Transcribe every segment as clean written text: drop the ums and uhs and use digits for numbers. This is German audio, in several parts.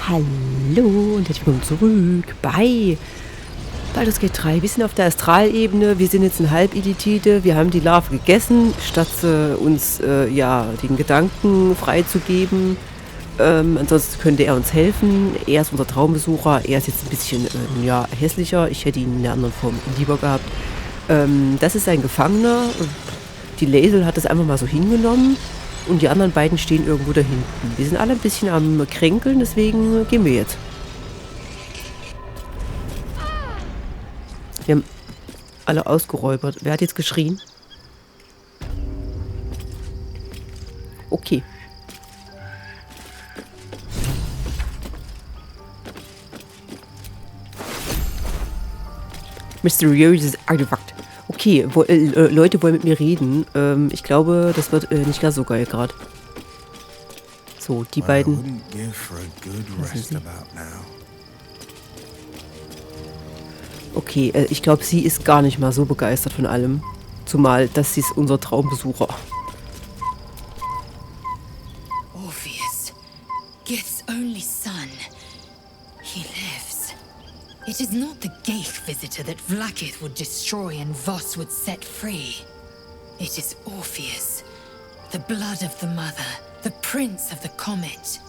Hallo und herzlich willkommen zurück bei Baldur geht 3. Wir sind auf der Astralebene, wir sind jetzt in Halbidentität, wir haben die Larve gegessen, statt uns den Gedanken freizugeben. Ansonsten könnte er uns helfen. Er ist unser Traumbesucher, er ist jetzt ein bisschen hässlicher. Ich hätte ihn in der anderen Form lieber gehabt. Das ist ein Gefangener. Die Laisel hat das einfach mal so hingenommen. Und die anderen beiden stehen irgendwo da hinten. Wir sind alle ein bisschen am Kränkeln, deswegen gehen wir jetzt. Wir haben alle ausgeräubert. Wer hat jetzt geschrien? Okay. Mysteriöses Artefakt. Okay, Leute wollen mit mir reden. Ich glaube, das wird nicht ganz so geil gerade. So, die beiden. Okay, ich glaube, sie ist gar nicht mal so begeistert von allem. Zumal, das ist unser Traumbesucher. Orpheus, Gith's only son. He lives. It is not the Geich visitor that Vlaakith would destroy and Voss would set free. It is Orpheus, the blood of the mother, the prince of the comet.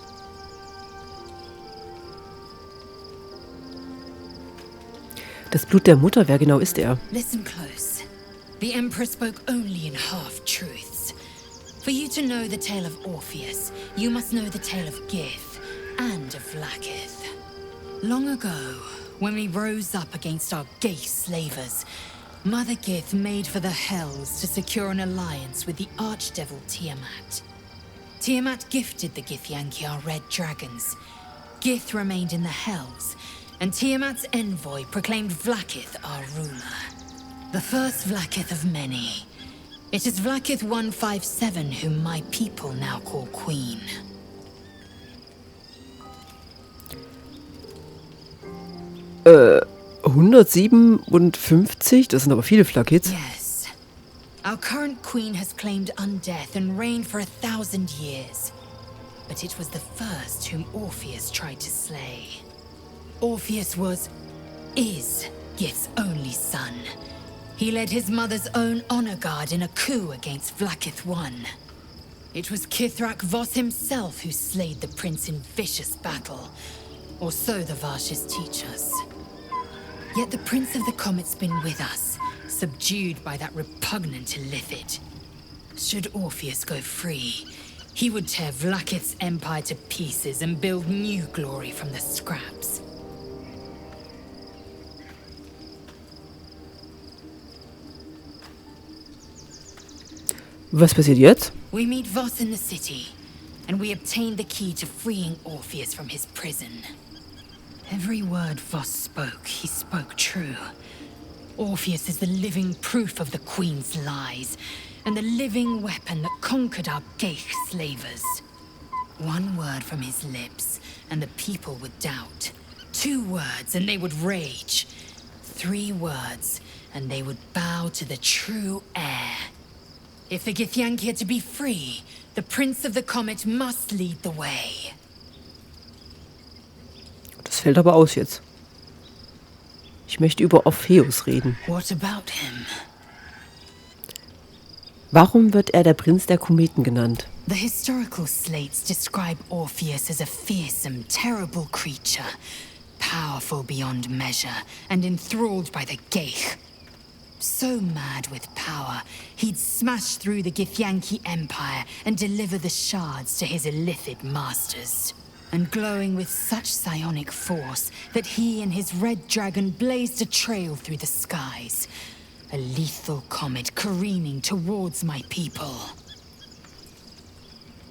Das Blut der Mutter, wer genau ist er? Listen close. The Emperor spoke only in half-truths. For you to know the tale of Orpheus, you must know the tale of Gith and of Vlaakith. Long ago, when we rose up against our Geich slavers, Mother Gith made for the Hells to secure an alliance with the archdevil Tiamat. Tiamat gifted the Githyanki our red dragons. Gith remained in the Hells, and Tiamat's envoy proclaimed Vlaakith our ruler. The first Vlaakith of many. It is Vlaakith 157 whom my people now call Queen. 157? Das sind aber viele Vlaakiths. Yes. Our current queen has claimed undeath and reigned for 1,000 years. But it was the first whom Orpheus tried to slay. Orpheus is Gith's only son. He led his mother's own honor guard in a coup against Vlaakith I. It was Kithrak Voss himself who slayed the prince in vicious battle, or so the Varshas teach us. Yet the Prince of the Comet's been with us, subdued by that repugnant illithid. Should Orpheus go free, he would tear Vlaakith's empire to pieces and build new glory from the scraps. Was passiert jetzt? We meet Voss in the city, and we obtain the key to freeing Orpheus from his prison. Every word Voss spoke, he spoke true. Orpheus is the living proof of the Queen's lies, and the living weapon that conquered our Geich slavers. One word from his lips, and the people would doubt. 2 words, and they would rage. 3 words, and they would bow to the true heir. If the Githyanki are to be free, the Prince of the Comet must lead the way. Das fällt aber aus jetzt. Ich möchte über Orpheus reden. What about him? Warum wird er der Prinz der Kometen genannt? The historical slates describe Orpheus as a fearsome, terrible creature, powerful beyond measure and enthralled by the Geich. So mad with power, he'd smash through the Githyanki Empire and deliver the shards to his illithid masters. And glowing with such psionic force that he and his red dragon blazed a trail through the skies. A lethal comet careening towards my people.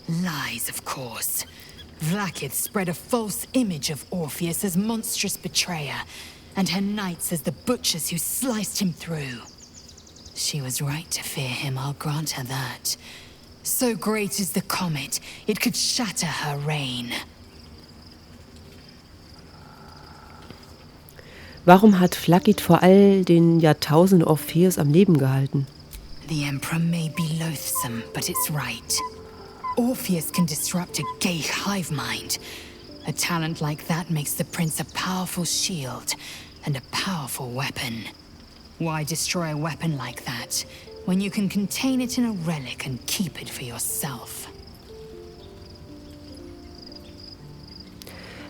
Lies, of course. Vlaakith spread a false image of Orpheus as monstrous betrayer, and her knights as the butchers who sliced him through. She was right to fear him, I'll grant her that. So great is the comet, it could shatter her reign. Warum hat Vlaakith vor all den Jahrtausenden Orpheus am Leben gehalten? The Emperor may be loathsome, but it's right. Orpheus can disrupt a Geich hive mind. A talent like that makes the prince a powerful shield and a powerful weapon. Why destroy a weapon like that when you can contain it in a relic and keep it for yourself?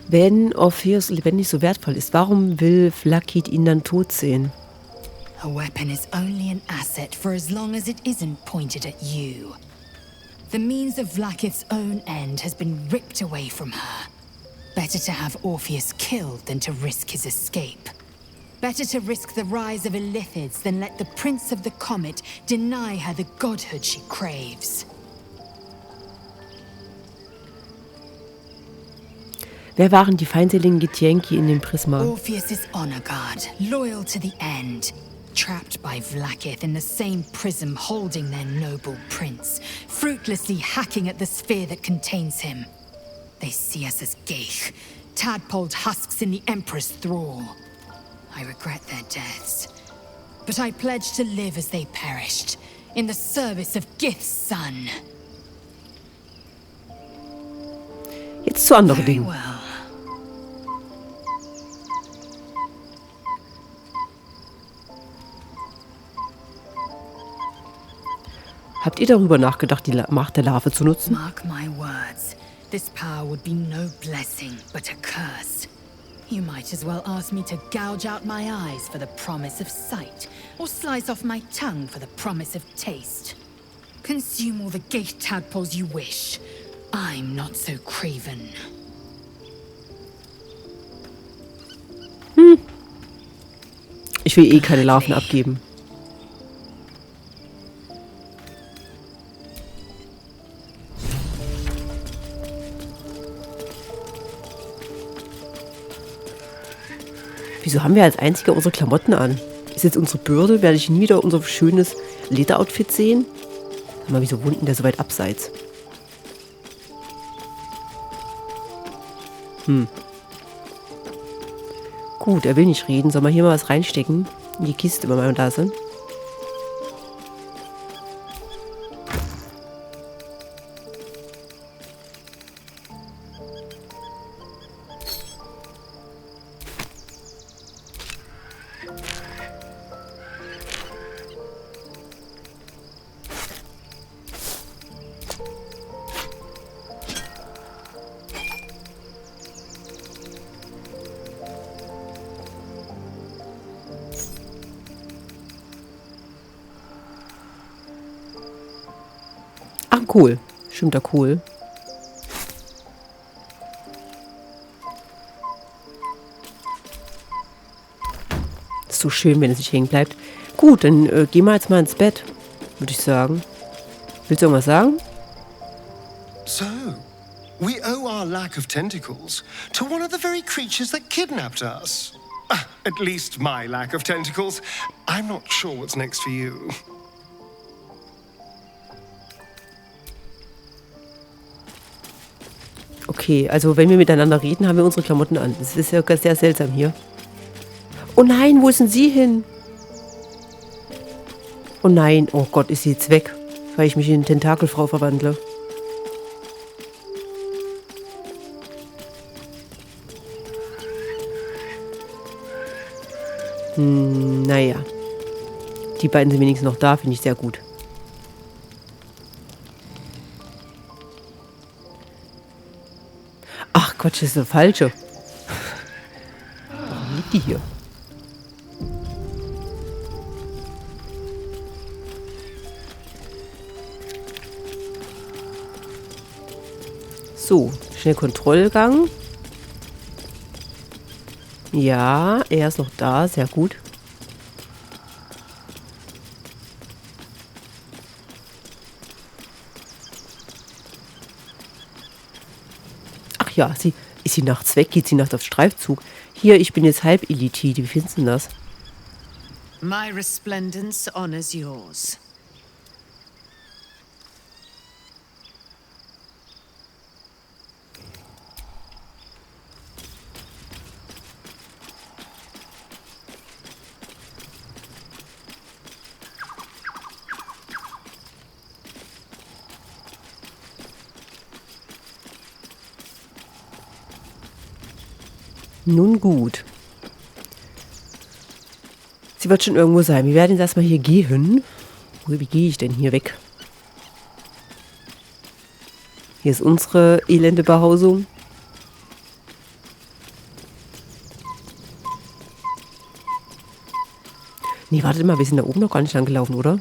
Wenn Orpheus lebendig so wertvoll ist, warum will Flakid ihn dann tot sehen? A weapon is only an asset for as long as it isn't pointed at you. The means of Vlakith's own end has been ripped away from her. Better to have Orpheus killed than to risk his escape. Better to risk the rise of Illithids than let the Prince of the Comet deny her the godhood she craves. Wer waren die feindseligen Getienki in dem Prisma? Orpheus is honor guard, loyal to the end. Trapped by Vlakith in the same prism holding their noble prince, fruitlessly hacking at the sphere that contains him. They see us as geich, tadpoled husks in the Emperor's thrall. I regret their deaths, but I pledge to live as they perished, in the service of Gith's son. Jetzt zu anderen Very Dingen. well. Habt ihr darüber nachgedacht, die Macht der Larve zu nutzen? Mark my words. This power would be no blessing, but a curse. You might as well ask me to gouge out my eyes for the promise of sight, or slice off my tongue for the promise of taste. Consume all the gate tadpoles you wish. I'm not so craven. Ich will eh keine Larven abgeben. Wieso haben wir als Einziger unsere Klamotten an? Ist jetzt unsere Bürde? Werde ich nie wieder unser schönes Lederoutfit sehen? Sag mal, wieso wohnt denn der so weit abseits? Gut, er will nicht reden. Soll man hier mal was reinstecken? In die Kiste, wenn wir da sind. Ach, Kohl. Stimmt, der Kohl. Ist so schön, wenn es nicht hängen bleibt. Gut, dann gehen wir jetzt mal ins Bett, würde ich sagen. Willst du irgendwas sagen? So, we owe our lack of tentacles to one of the very creatures that kidnapped us. At least my lack of tentacles. I'm not sure what's next for you. Okay, also wenn wir miteinander reden, haben wir unsere Klamotten an. Das ist ja sehr seltsam hier. Oh nein, wo ist denn sie hin? Oh nein, oh Gott, ist sie jetzt weg, weil ich mich in Tentakelfrau verwandle. Naja. Die beiden sind wenigstens noch da, finde ich sehr gut. Ach Quatsch, das ist der falsche. Warum liegt die hier? So, schnell Kontrollgang. Ja, er ist noch da, sehr gut. Ach ja, ist sie nachts weg? Geht sie nachts auf Streifzug? Hier, ich bin jetzt halb Elite. Wie findest du das? My resplendence honors yours. Nun gut. Sie wird schon irgendwo sein. Wir werden jetzt erstmal hier gehen. Wie gehe ich denn hier weg? Hier ist unsere elende Behausung. Nee, wartet mal, wir sind da oben noch gar nicht lang gelaufen, oder?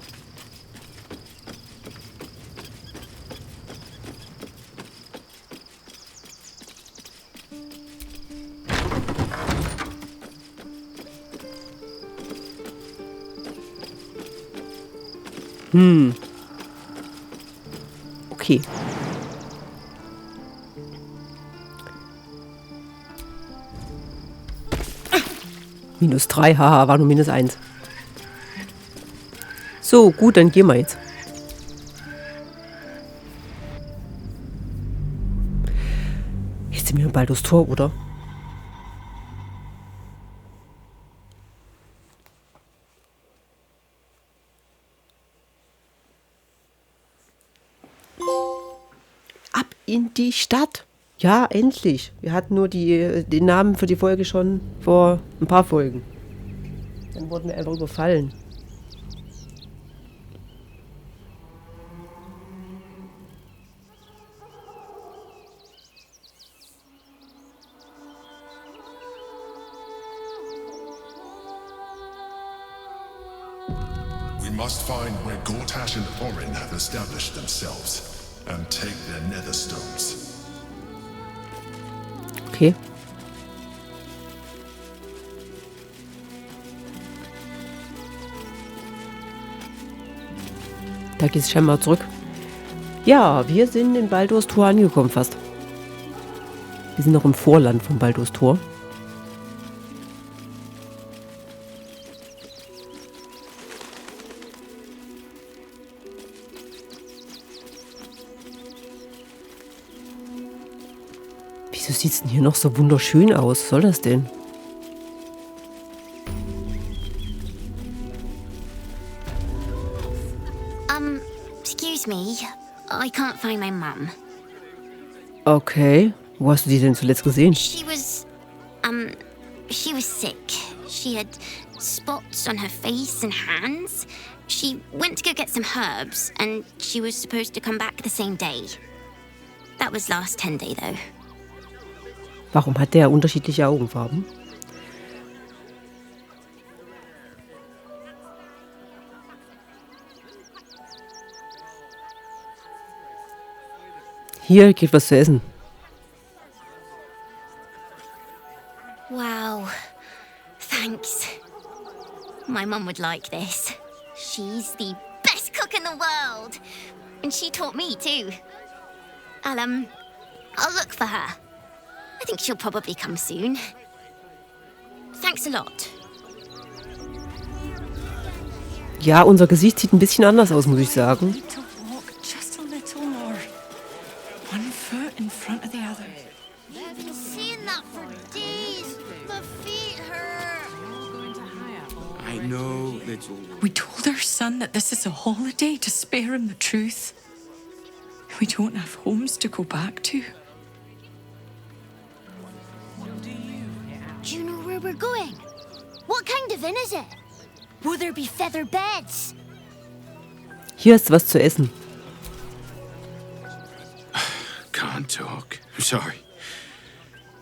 Okay. -3, haha, war nur -1. So, gut, dann gehen wir jetzt. Jetzt sind wir im Baldurs Tor, oder? Ab in die Stadt. Ja, endlich. Wir hatten nur den Namen für die Folge schon vor ein paar Folgen. Dann wurden wir einfach überfallen. We must find where Gortash and Orin have established themselves and take their netherstones. Okay. Da geht es scheinbar zurück. Ja, wir sind in Baldurs Tor angekommen fast. Wir sind noch im Vorland von Baldurs Tor. Wieso sieht es denn hier noch so wunderschön aus? Was soll das denn? Excuse me, I can't find my mum. Okay. Wo hast du die denn zuletzt gesehen? She was sick. She had spots on her face and hands. She went to go get some herbs, and she was supposed to come back the same day. That was last 10 day, though. Warum hat der unterschiedliche Augenfarben? Hier geht was zu essen. Wow. Thanks. My mum would like this. She's the best cook in the world. And she taught me too. I'll look for her. I think she'll probably come soon. Thanks a lot. Ja, unser Gesicht sieht ein bisschen anders aus, muss ich sagen. Need to walk just a little more. One foot in front of the other. You've been saying that for days. My feet hurt. I know, little one. We told our son that this is a holiday to spare him the truth. We don't have homes to go back to. Do you know where we're going? What kind of inn is it? Will there be feather beds? Hier ist was zu essen. Can't talk. I'm sorry.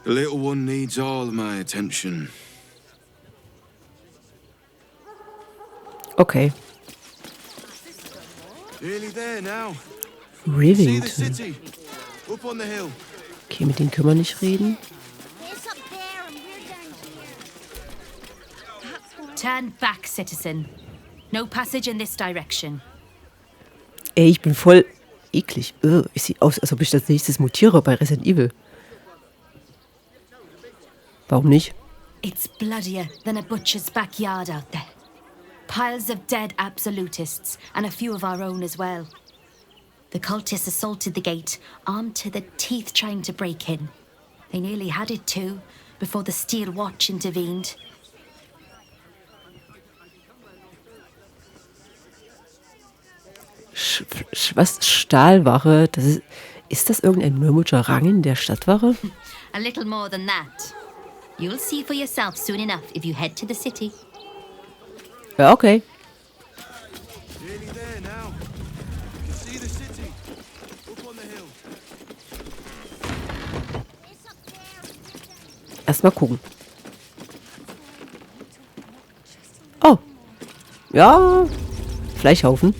The little one needs all of my attention. Okay. Nearly there now. See the Rivington. city. Up on the hill. Okay, mit denen können wir nicht reden. It's up there and we're down here. Turn back, citizen. No passage in this direction. Ey, ich bin voll eklig. Ich sehe aus, als ob ich als nächstes mutiere bei Resident Evil. Warum nicht? It's bloodier than a butcher's backyard out there. Piles of dead absolutists, and a few of our own as well. The cultists assaulted the gate, armed to the teeth trying to break in. They nearly had it too, before the Steel Watch intervened. Was? Stahlwache? Ist das irgendein Mürmutscher Rang in der Stadtwache? A little more than that. You'll see for yourself soon enough if you head to the city. Ja, okay. Nearly there now. You can see the city. Up on the hill. Erstmal gucken. Oh. Ja. Fleischhaufen.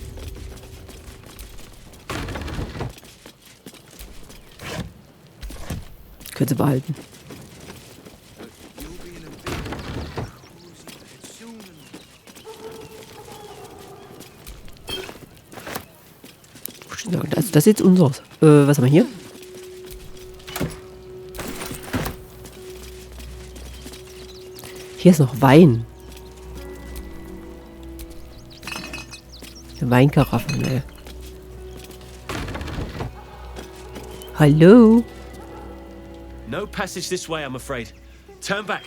Können Sie behalten. Also das ist jetzt unseres. Was haben wir hier? Hier ist noch Wein. Eine Weinkaraffe, ne? Hallo? No passage this way, I'm afraid. Turn back.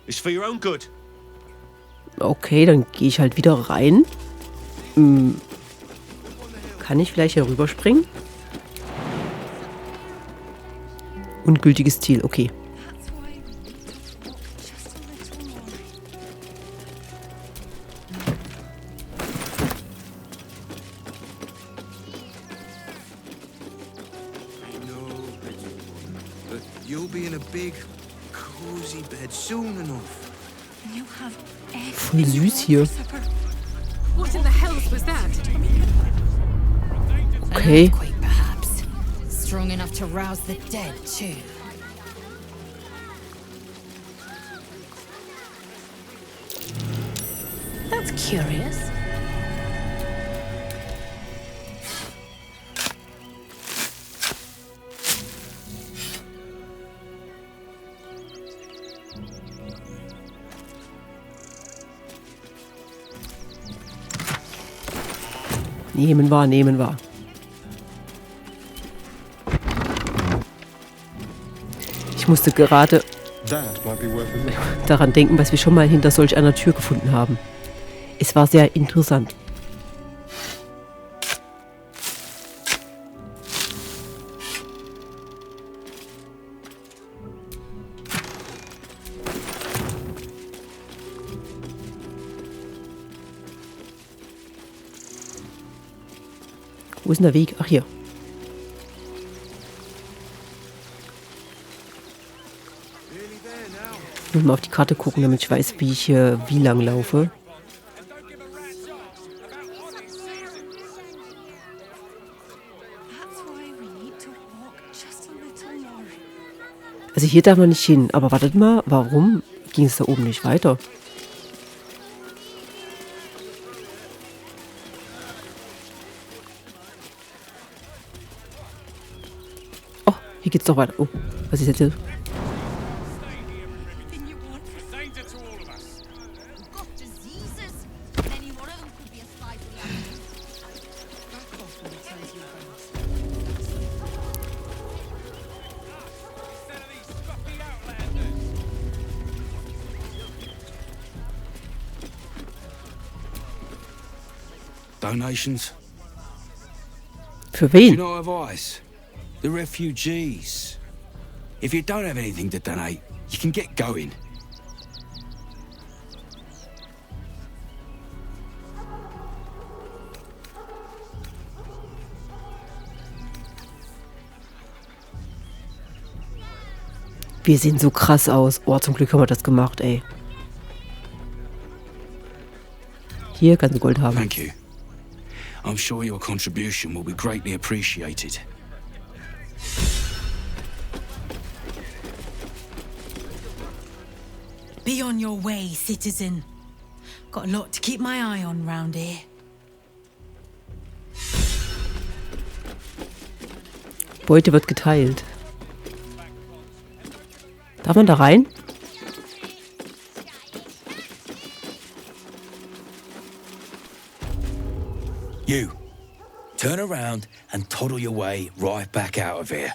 It's for your own good. Okay, dann gehe ich halt wieder rein. Kann ich vielleicht hier rüberspringen? Ungültiges Ziel, okay. You'll be in a big, cozy bed soon enough. Voll süß hier. What in the hells was that? Okay. An earthquake, perhaps. Strong enough to rouse the dead, too. That's curious. Nehmen wir, nehmen wir. Ich musste gerade daran denken, was wir schon mal hinter solch einer Tür gefunden haben. Es war sehr interessant. Wo ist denn der Weg? Ach, hier. Ich muss mal auf die Karte gucken, damit ich weiß, wie ich wie lang laufe. Also hier darf man nicht hin. Aber wartet mal, warum ging es da oben nicht weiter? Oh, hier geht's doch weiter. Oh, was ist jetzt hier? Donations? Für Do you wen? not have eyes? The refugees. If you don't have anything to donate, you can get going. Wir sehen so krass aus. Oh, zum Glück haben wir das gemacht, ey. Hier kannst du Gold haben. Thank you. I'm sure your contribution will be greatly appreciated. Be on your way, citizen. Got a lot to keep my eye on round here. Beute wird geteilt. Darf man da rein? You, turn around and toddle your way right back out of here.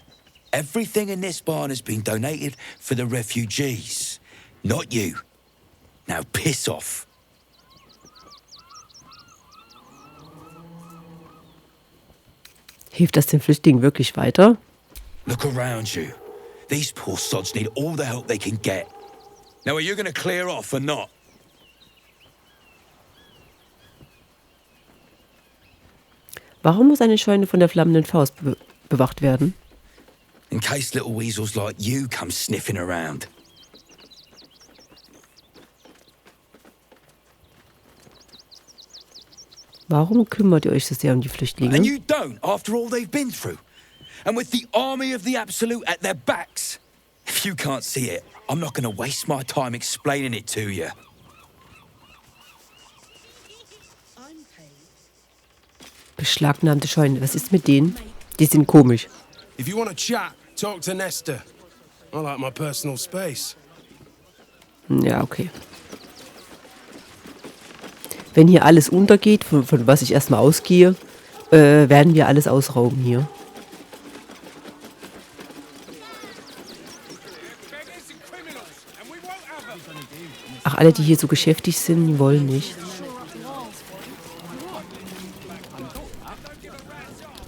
Everything in this barn has been donated for the refugees, not you. Now piss off. Hilft das den Flüchtlingen wirklich weiter? Look around you. These poor sods need all the help they can get. Now, are you going to clear off or not? Warum muss eine Scheune von der flammenden Faust bewacht werden? In case little weasels like you come sniffing around. Warum kümmert ihr euch so sehr um die Flüchtlinge? And you don't, after all they've been through. And with the army of the Absolute at their backs. If you can't see it, I'm not going to waste my time explaining it to you. Beschlagnahmte Scheune, was ist mit denen? Die sind komisch. If you want to chat, talk to Nestor. I like my personal space. Ja, okay. Wenn hier alles untergeht, von was ich erstmal ausgehe, werden wir alles ausrauben hier. Ach, alle, die hier so geschäftig sind, die wollen nicht.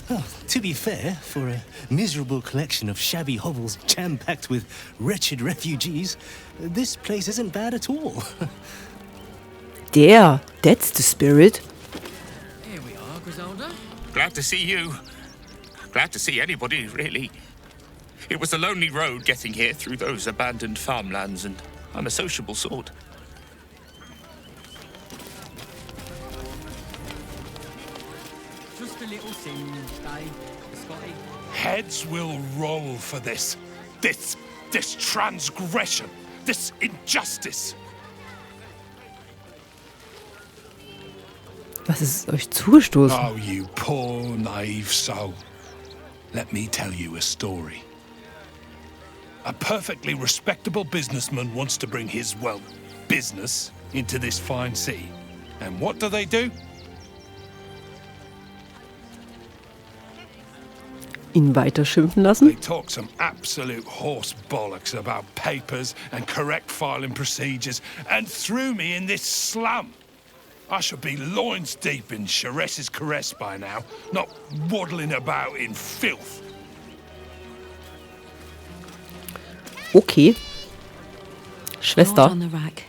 Oh, to be fair, for a miserable collection of shabby hovels jam-packed with wretched refugees, this place isn't bad at all. That's the spirit. Here we are, Griselda. Glad to see you. Glad to see anybody, really. It was a lonely road getting here through those abandoned farmlands, and I'm a sociable sort. Just a little sin, Dave, Scotty. Heads will roll for this transgression, this injustice. Was ist euch zugestoßen? Oh, you poor, naive soul. Let me tell you a story. A perfectly respectable businessman wants to bring his, well, business into this fine city. And what do? Ihn weiter schimpfen lassen? They talk some absolute horse bollocks about papers and correct filing procedures and threw me in this slum. I should be loins deep in Chares's caress by now, not waddling about in filth. Okay. Schwester. Lord on the rack.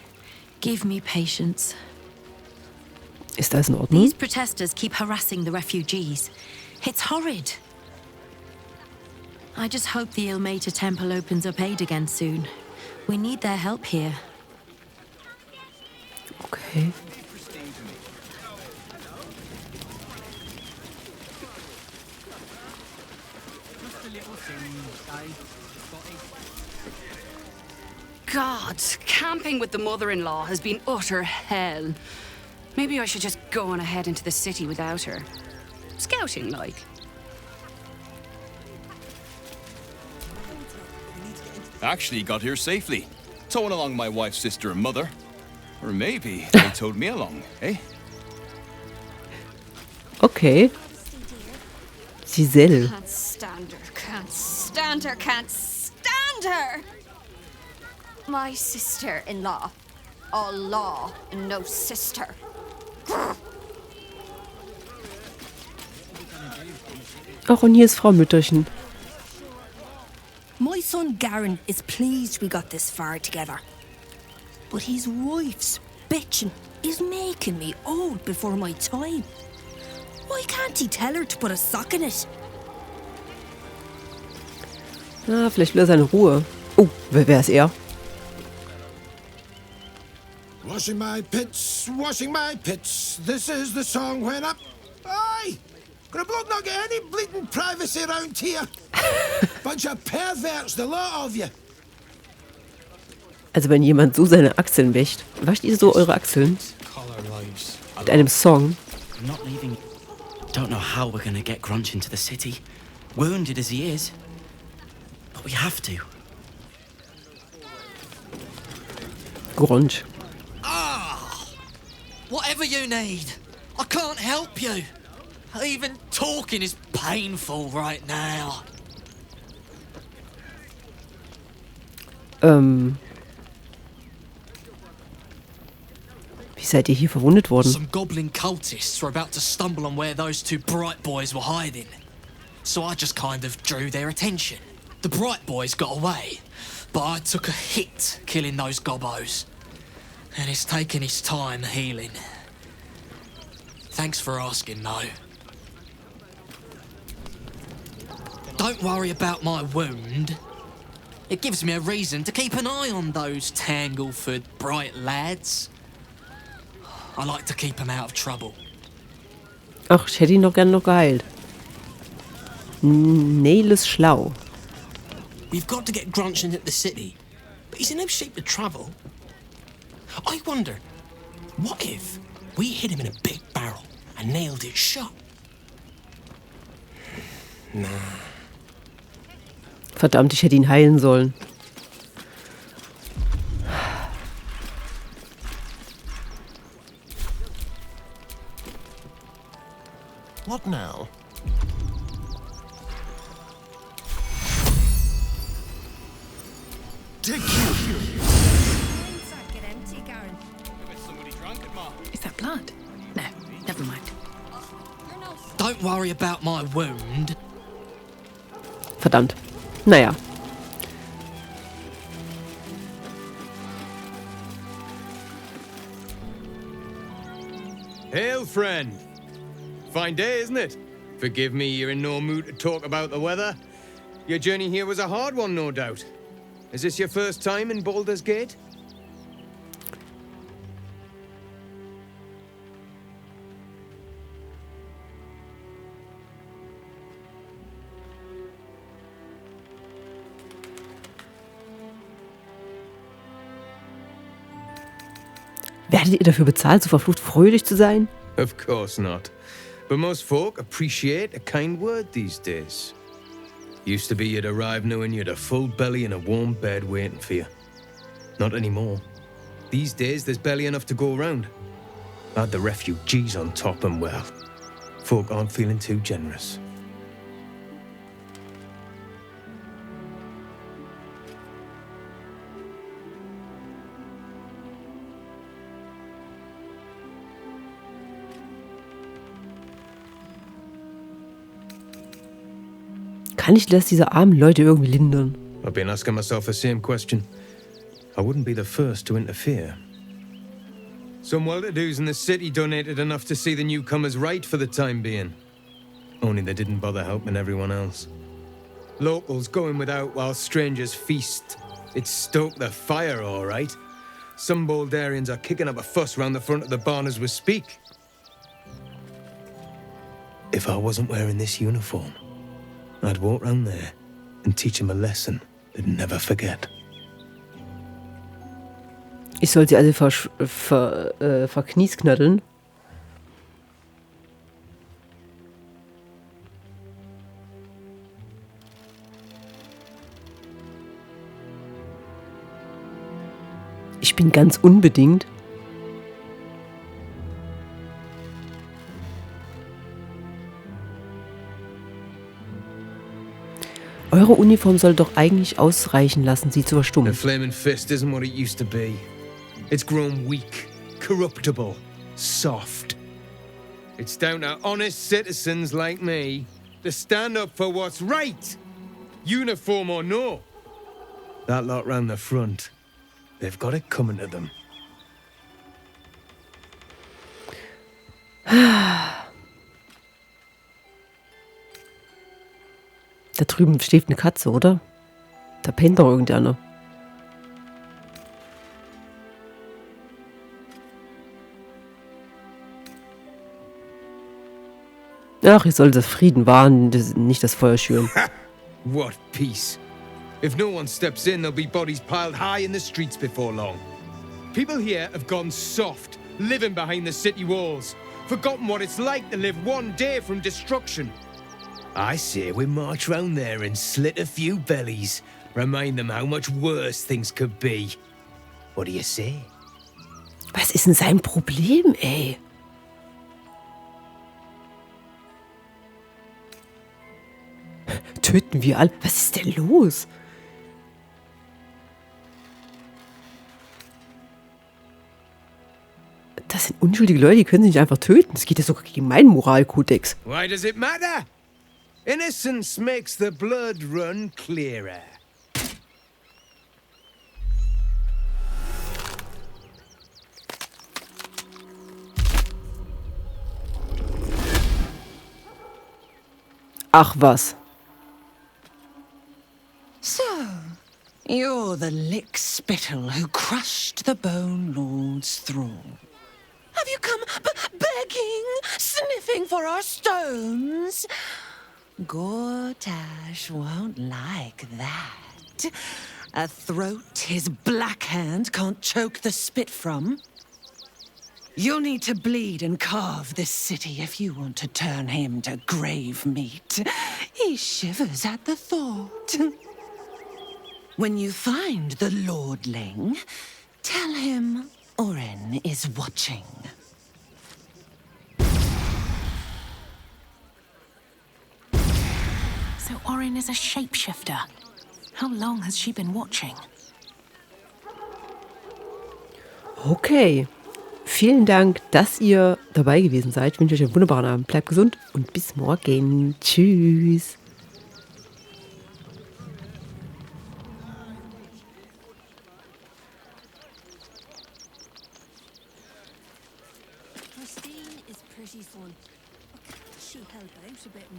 Give me patience. Ist das in Ordnung? These protesters keep harassing the refugees. It's horrid. I just hope the Ilmater temple opens up aid again soon. We need their help here. Okay. God, camping with the mother-in-law has been utter hell. Maybe I should just go on ahead into the city without her. Scouting, like. Actually got here safely. Towing along my wife's sister and mother. Or maybe they towed me along, eh? Okay. Giselle. Can't stand her, can't stand her, can't stand her! My sister-in-law. All law and no sister. Ach, und hier ist Frau Mütterchen. My son Garen is pleased we got this far together. But his wife's bitching is making me old before my time. Why can't he tell her to put a sock in it? Ah, vielleicht will er seine Ruhe. Oh, wer ist er? Washing my pits, this is the song when up. Aye! Gonna blood not get any bleeding privacy around here. Bunch of perverts, the lot of you. Also wenn jemand so seine Achseln wäscht, wascht ihr so eure Achseln? Mit einem Song? I'm not leaving. Don't know how we're gonna get Grunch into the city. Wounded as he is. But we have to. Grunch. Whatever you need. I can't help you. Even talking is painful right now. Wie seid ihr hier verwundet worden? Some goblin cultists were about to stumble on where those two bright boys were hiding. So I just kind of drew their attention. The bright boys got away. but I took a hit killing those gobbos. And it's taken its time healing. Thanks for asking, though. Don't worry about my wound. It gives me a reason to keep an eye on those Tangleford bright lads. I like to keep them out of trouble. Ach, ich hätte ihn doch gern noch geheilt. Neil ist schlau. We've got to get Grunch into the city, but he's in no shape to travel. I wonder, what if we hit him in a big barrel and nailed it shut? Nah. Verdammt, ich hätte ihn heilen sollen. What now? Is that blood? No, never mind. Don't worry about my wound. Verdammt. Naja. Hail, friend. Fine day, isn't it? Forgive me, you're in no mood to talk about the weather. Your journey here was a hard one, no doubt. Is this your first time in Baldur's Gate? Werdet ihr dafür bezahlt, so verflucht fröhlich zu sein? Of course not. But most folk appreciate a kind word these days. Used to be you'd arrive knowing you'd a full belly and a warm bed waiting for you. Not anymore. These days there's barely enough to go around. Add the refugees on top and well, folk aren't feeling too generous. Kann ich das diese armen Leute irgendwie lindern? I've been asking myself the same question. I wouldn't be the first to interfere. Some well-to-dos in the city donated enough to see the newcomers right for the time being. Only they didn't bother helping everyone else. Locals going without while strangers feast. It stoked the fire, all right. Some Baldurians are kicking up a fuss round the front of the barn as we speak. If I wasn't wearing this uniform, I'd walk round there and teach him a lesson they'd never forget. Ich soll sie alle verkniesknaddeln. Ich bin ganz unbedingt. Eure Uniform soll doch eigentlich ausreichen lassen, sie zu verstummen. The flaming fist isn't what it used to be. It's grown weak, corruptible, soft. It's down to honest citizens like me to stand up for what's right, uniform or no. That lot round the front, they've got it coming to them. Da drüben steht eine Katze, oder? Da pennt doch irgendeiner. Ach, ich soll das Frieden wahren, nicht das Feuer schüren. What peace. If no one steps in, there'll be bodies piled high in the streets before long. People here have gone soft, living behind the city walls, forgotten what it's like to live one day from destruction. I say we march round there and slit a few bellies, remind them how much worse things could be. What do you say? Was ist denn sein Problem, ey? Töten wir alle? Was ist denn los? Das sind unschuldige Leute, die können sie nicht einfach töten. Das geht ja sogar gegen meinen Moralkodex. Why does it matter? Innocence makes the blood run clearer. Ach was. So, you're the lick-spittle who crushed the Bone Lord's thrall. Have you come begging, sniffing for our stones? Gortash won't like that. A throat his black hand can't choke the spit from. You'll need to bleed and carve this city if you want to turn him to grave meat. He shivers at the thought. When you find the lordling, tell him Orin is watching. So Orin is a shapeshifter. How long has she been watching? Okay. Vielen Dank, dass ihr dabei gewesen seid. Ich wünsche euch einen wunderbaren Abend. Bleibt gesund und bis morgen. Tschüss. Christine is pretty fun. But can't she help out a bit more?